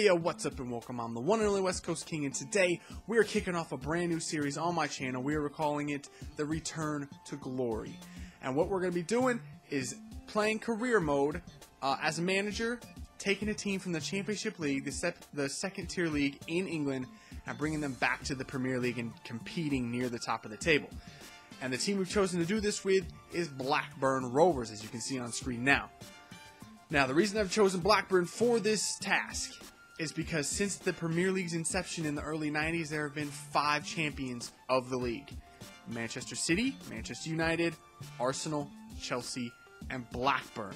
Hey yo, what's up and welcome. I'm the one and only West Coast King, and today we are kicking off a brand new series on my channel. We are calling it The Return to Glory. And what we're going to be doing is playing career mode as a manager, taking a team from the Championship League, the second tier league in England, and bringing them back to the Premier League and competing near the top of the table. And the team we've chosen to do this with is Blackburn Rovers, as you can see on screen now. Now, the reason I've chosen Blackburn for this task is because since the Premier League's inception in the early 90s, there have been 5 champions of the league. Manchester City, Manchester United, Arsenal, Chelsea, and Blackburn.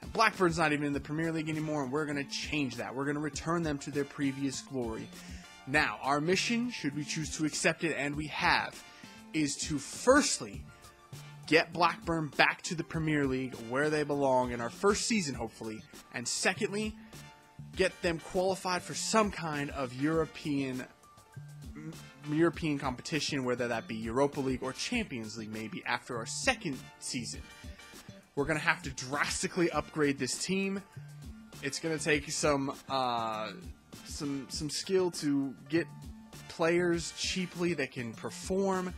And Blackburn's not even in the Premier League anymore, and we're going to change that. We're going to return them to their previous glory. Now, our mission, should we choose to accept it, and we have, is to firstly get Blackburn back to the Premier League where they belong in our first season, hopefully. And secondly, get them qualified for some kind of European competition, whether that be Europa League or Champions League maybe, after our second season. We're going to have to drastically upgrade this team. It's going to take some skill to get players cheaply that can perform.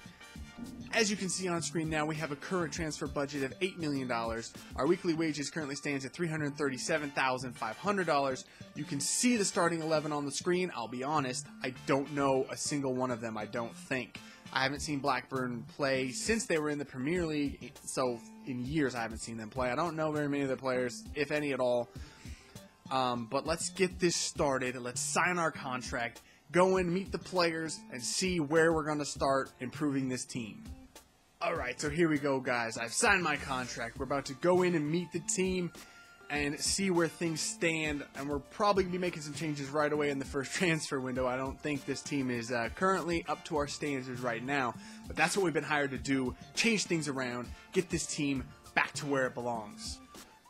As you can see on screen now, we have a current transfer budget of $8 million. Our weekly wages currently stands at $337,500. You can see the starting 11 on the screen. I'll be honest, I don't know a single one of them, I don't think. I haven't seen Blackburn play since they were in the Premier League, so in years I haven't seen them play. I don't know very many of the players, if any at all. But let's get this started. Let's sign our contract, go in, meet the players, and see where we're going to start improving this team. Alright, so here we go, guys. I've signed my contract. We're about to go in and meet the team and see where things stand, and we're probably going to be making some changes right away in the first transfer window. I don't think this team is currently up to our standards right now, but that's what we've been hired to do, change things around, get this team back to where it belongs.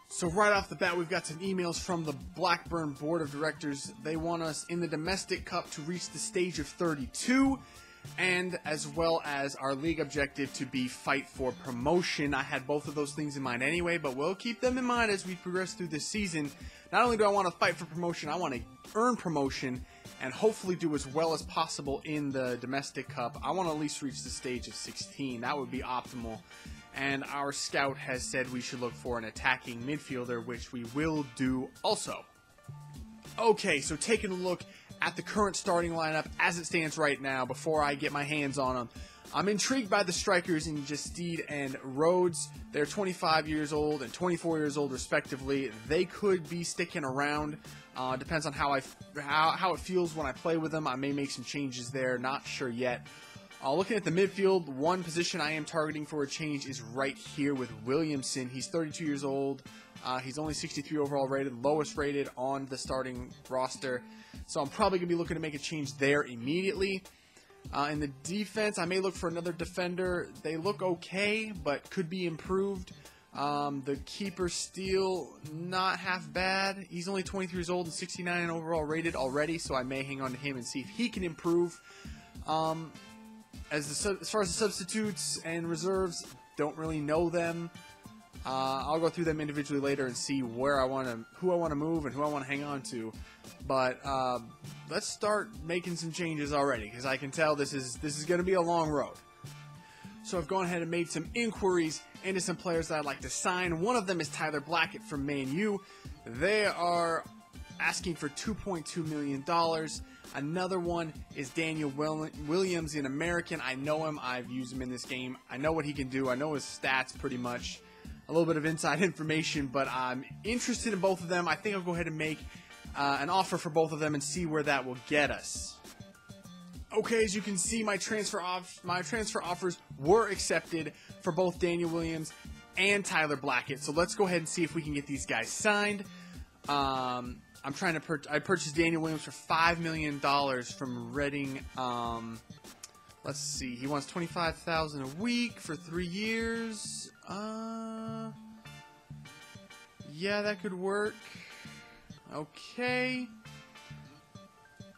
So right off the bat, we've got some emails from the Blackburn Board of Directors. They want us in the Domestic Cup to reach the stage of 32, and as well as our league objective to be fight for promotion. I had both of those things in mind anyway, but we'll keep them in mind as we progress through this season. Not only do I want to fight for promotion, I want to earn promotion and hopefully do as well as possible in the Domestic Cup. I want to at least reach the stage of 16. That would be optimal. And our scout has said we should look for an attacking midfielder, which we will do also. Okay, so taking a look at the current starting lineup as it stands right now before I get my hands on them. I'm intrigued by the strikers in Justine and Rhodes. They're 25 years old and 24 years old respectively. They could be sticking around. Depends on how it feels when I play with them. I may make some changes there, not sure yet. Looking at the midfield, one position I am targeting for a change is right here with Williamson. He's 32 years old. He's only 63 overall rated, lowest rated on the starting roster. So I'm probably going to be looking to make a change there immediately. In the defense, I may look for another defender. They look okay, but could be improved. The keeper still not half bad. He's only 23 years old and 69 overall rated already, so I may hang on to him and see if he can improve. As far as the substitutes and reserves, don't really know them. I'll go through them individually later and see who I want to move and who I want to hang on to. But let's start making some changes already, because I can tell this is going to be a long road. So I've gone ahead and made some inquiries into some players that I'd like to sign. One of them is Tyler Blackett from Man U. They are asking for $2.2 million. Another one is Daniel Williams, an American. I know him. I've used him in this game. I know what he can do. I know his stats pretty much. A little bit of inside information, but I'm interested in both of them. I think I'll go ahead and make an offer for both of them and see where that will get us. Okay, as you can see, my transfer offers were accepted for both Daniel Williams and Tyler Blackett. So let's go ahead and see if we can get these guys signed. I purchased Daniel Williams for $5 million from Reading. Let's see. He wants $25,000 a week for 3 years. Yeah, that could work. Okay.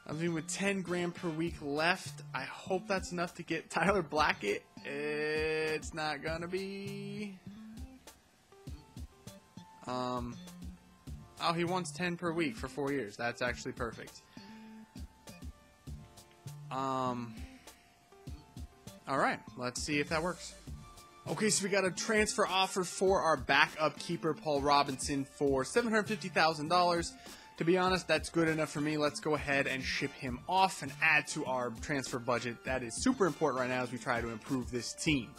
I mean, with 10 grand per week left, I hope that's enough to get Tyler Blackett. It's not gonna be. Oh, he wants 10 per week for 4 years. That's actually perfect. Alright, let's see if that works. Okay, so we got a transfer offer for our backup keeper, Paul Robinson, for $750,000. To be honest, that's good enough for me. Let's go ahead and ship him off and add to our transfer budget. That is super important right now as we try to improve this team.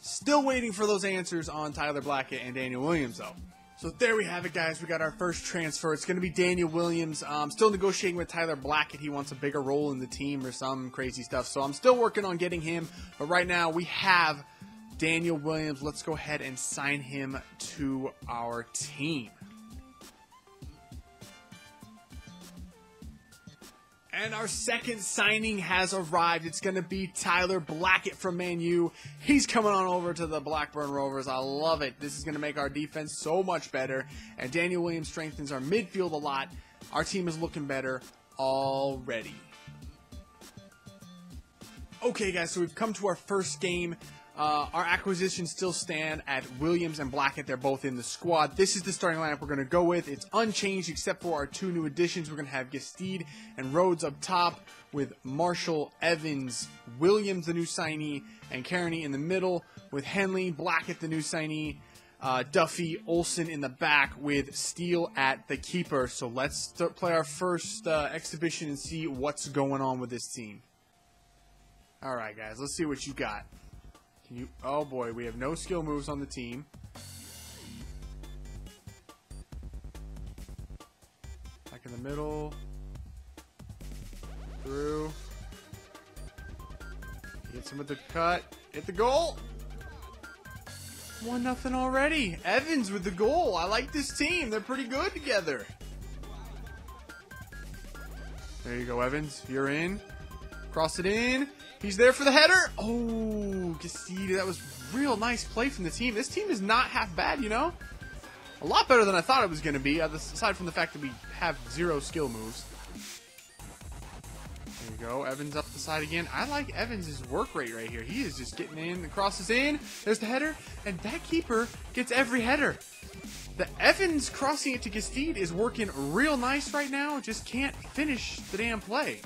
Still waiting for those answers on Tyler Blackett and Daniel Williams, though. So there we have it, guys. We got our first transfer. It's going to be Daniel Williams. I'm still negotiating with Tyler Blackett. He wants a bigger role in the team or some crazy stuff. So I'm still working on getting him. But right now we have Daniel Williams. Let's go ahead and sign him to our team. And our second signing has arrived. It's going to be Tyler Blackett from Man U. He's coming on over to the Blackburn Rovers. I love it. This is going to make our defense so much better. And Daniel Williams strengthens our midfield a lot. Our team is looking better already. Okay, guys, so we've come to our first game. Our acquisitions still stand at Williams and Blackett. They're both in the squad. This is the starting lineup we're going to go with. It's unchanged except for our two new additions. We're going to have Gestede and Rhodes up top with Marshall, Evans, Williams, the new signee, and Kearney in the middle with Henley, Blackett, the new signee, Duffy, Olsen in the back with Steele at the keeper. So let's play our first exhibition and see what's going on with this team. All right, guys, let's see what you got. Oh boy, we have no skill moves on the team. Back in the middle. Through. Hits him with the cut. Hit the goal. 1-0 already. Evans with the goal. I like this team. They're pretty good together. There you go, Evans. You're in. Cross it in. He's there for the header. Oh, Gestede. That was real nice play from the team. This team is not half bad, you know? A lot better than I thought it was going to be, aside from the fact that we have 0 skill moves. There you go. Evans up the side again. I like Evans' work rate right here. He is just getting in. The cross is in. There's the header. And that keeper gets every header. The Evans crossing it to Gestede is working real nice right now. Just can't finish the damn play.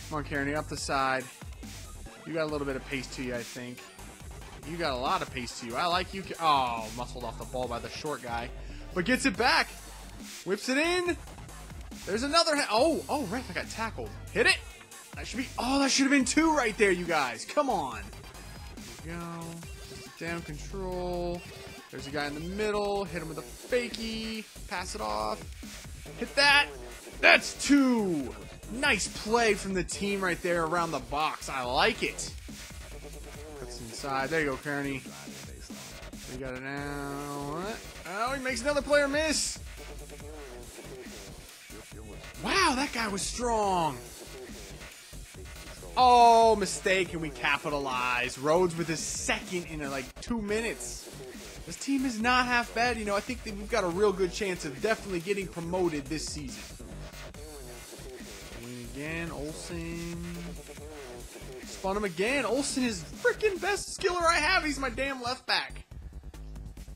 Come on, Kearney, up the side. You got a little bit of pace to you, I think. You got a lot of pace to you. I like you. Oh, muscled off the ball by the short guy. But gets it back. Whips it in. There's another. Oh, right. I got tackled. Hit it. That should be. Oh, that should have been 2 right there, you guys. Come on. There you go. Down control. There's a guy in the middle. Hit him with a fakie. Pass it off. Hit that. That's 2. Nice play from the team right there around the box. I like it. Cuts inside. There you go, Kearney. We got it now. Oh, he makes another player miss. Wow, that guy was strong. Oh, mistake, and we capitalize. Rhodes with his second in like 2 minutes. This team is not half bad. You know, I think that we've got a real good chance of definitely getting promoted this season. Again, Olsen. Spun him again. Olsen is freaking best skiller I have. He's my damn left back.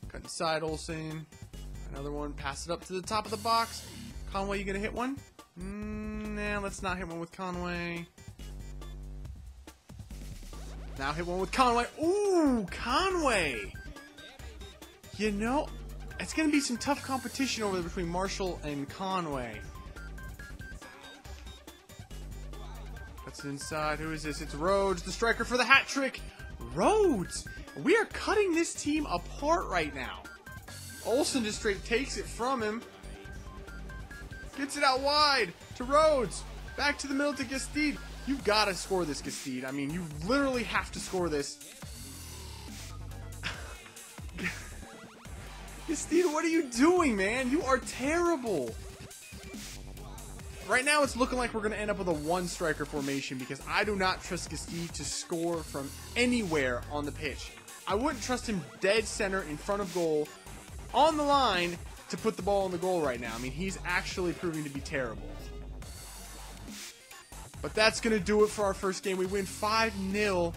Cut inside, Olsen. Another one. Pass it up to the top of the box. Conway, you gonna hit one? Nah, let's not hit one with Conway. Now hit one with Conway. Ooh, Conway. You know, it's gonna be some tough competition over there between Marshall and Conway. That's inside. Who is this? It's Rhodes, the striker for the hat trick. Rhodes! We are cutting this team apart right now. Olsen just straight takes it from him. Gets it out wide to Rhodes. Back to the middle to Gestede. You've got to score this, Gestede. I mean, you literally have to score this. Gestede, what are you doing, man? You are terrible. Right now, it's looking like we're going to end up with a 1-striker formation because I do not trust Gestede to score from anywhere on the pitch. I wouldn't trust him dead center in front of goal on the line to put the ball in the goal right now. I mean, he's actually proving to be terrible. But that's going to do it for our first game. We win 5-0.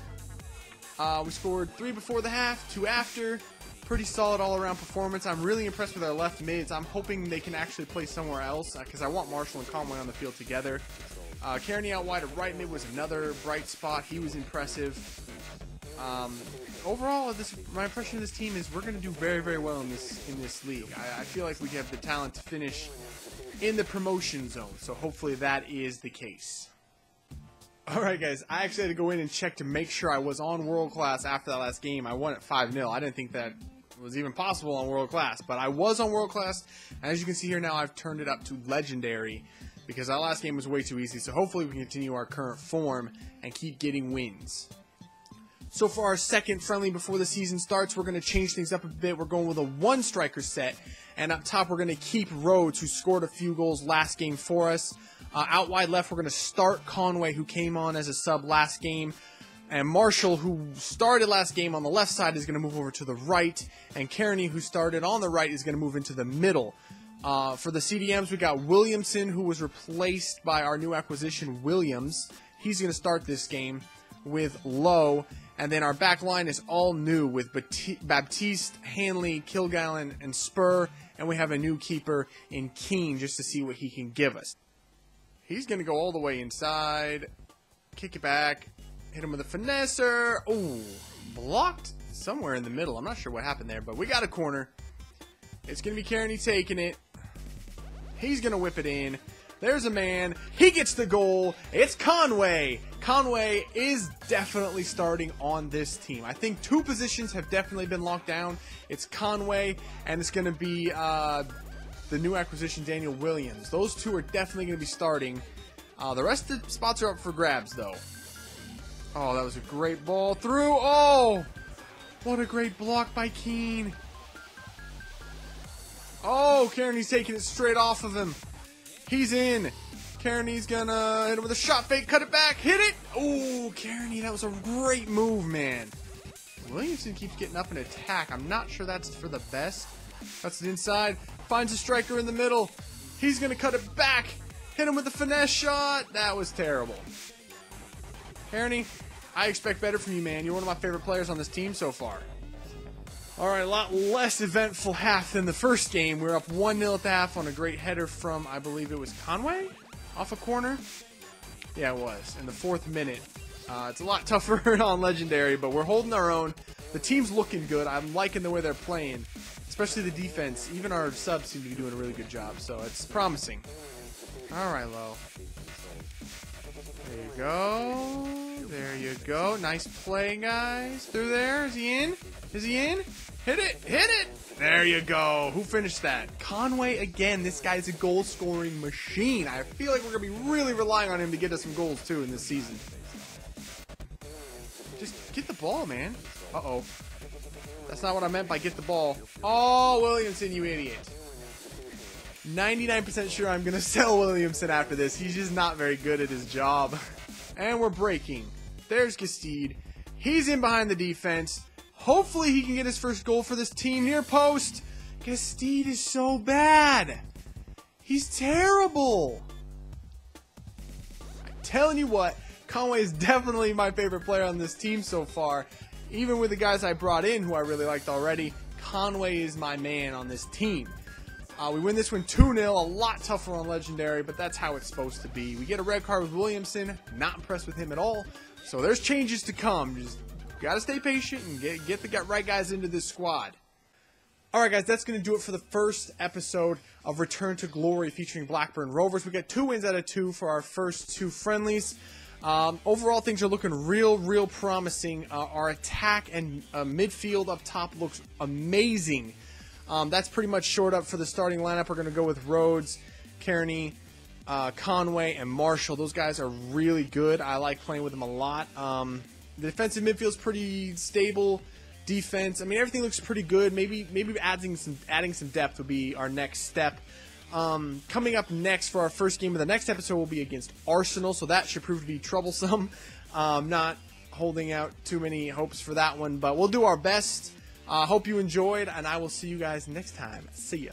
We scored 3 before the half, 2 after. Pretty solid all-around performance. I'm really impressed with our left mids. I'm hoping they can actually play somewhere else because I want Marshall and Conway on the field together. Kearney out wide at right mid was another bright spot. He was impressive. Overall, my impression of this team is we're going to do very, very well in this league. I feel like we have the talent to finish in the promotion zone, so hopefully that is the case. Alright guys, I actually had to go in and check to make sure I was on World Class after that last game. I won at 5-0. I didn't think that was even possible on World Class, but I was on World Class, and as you can see here now, I've turned it up to Legendary, because that last game was way too easy, so hopefully we can continue our current form and keep getting wins. So for our second friendly before the season starts, we're going to change things up a bit. We're going with a one-striker set, and up top we're going to keep Rhodes, who scored a few goals last game for us. Out wide left, we're going to start Conway, who came on as a sub last game. And Marshall, who started last game on the left side, is going to move over to the right. And Kearney, who started on the right, is going to move into the middle. For the CDMs, we got Williamson, who was replaced by our new acquisition, Williams. He's going to start this game with Lowe. And then our back line is all new with Baptiste, Hanley, Kilgallen, and Spur. And we have a new keeper in Keane just to see what he can give us. He's going to go all the way inside, kick it back, hit him with a finesser. Oh, blocked somewhere in the middle. I'm not sure what happened there, but we got a corner. It's going to be Kearney taking it. He's going to whip it in. There's a man. He gets the goal. It's Conway. Conway is definitely starting on this team. I think two positions have definitely been locked down. It's Conway, and it's going to be the new acquisition, Daniel Williams. Those two are definitely going to be starting. The rest of the spots are up for grabs, though. Oh, that was a great ball through. Oh, what a great block by Keane. Oh, Kearney's taking it straight off of him. He's in. Kearney's going to hit him with a shot fake, cut it back, hit it. Oh, Kearney, that was a great move, man. Williamson keeps getting up and attack. I'm not sure that's for the best. That's it inside. Finds a striker in the middle. He's going to cut it back. Hit him with a finesse shot. That was terrible. Kearney, I expect better from you, man. You're one of my favorite players on this team so far. Alright, a lot less eventful half than the first game. We're up 1-0 at the half on a great header from, I believe it was Conway? Off a corner? Yeah, it was. In the 4th minute. It's a lot tougher on Legendary, but we're holding our own. The team's looking good. I'm liking the way they're playing. Especially the defense. Even our subs seem to be doing a really good job, so it's promising. Alright, Lowe. There you go. There you go. Nice play, guys. Through there. Is he in? Is he in? Hit it. Hit it. There you go. Who finished that? Conway again. This guy's a goal-scoring machine. I feel like we're going to be really relying on him to get us some goals, too, in this season. Just get the ball, man. Uh-oh. That's not what I meant by get the ball. Oh, Williamson, you idiot. 99% sure I'm going to sell Williamson after this. He's just not very good at his job. And we're breaking. There's Gastide. He's in behind the defense. Hopefully he can get his first goal for this team. Near post. Gastide is so bad. He's terrible. I'm telling you what, Conway is definitely my favorite player on this team so far. Even with the guys I brought in who I really liked already, Conway is my man on this team. We win this one 2-0, a lot tougher on Legendary, but that's how it's supposed to be. We get a red card with Williamson, not impressed with him at all, so there's changes to come. Just gotta stay patient and get the right guys into this squad. Alright guys, that's going to do it for the first episode of Return to Glory featuring Blackburn Rovers. We got 2 wins out of 2 for our first 2 friendlies. Overall, things are looking real promising. Our attack and midfield up top looks amazing. That's pretty much shored up for the starting lineup. We're going to go with Rhodes, Kearney, Conway, and Marshall. Those guys are really good. I like playing with them a lot. The defensive midfield's pretty stable. Defense, I mean, everything looks pretty good. Maybe adding some depth would be our next step. Coming up next for our first game of the next episode will be against Arsenal, so that should prove to be troublesome. Not holding out too many hopes for that one, but we'll do our best. Hope you enjoyed, and I will see you guys next time. See ya.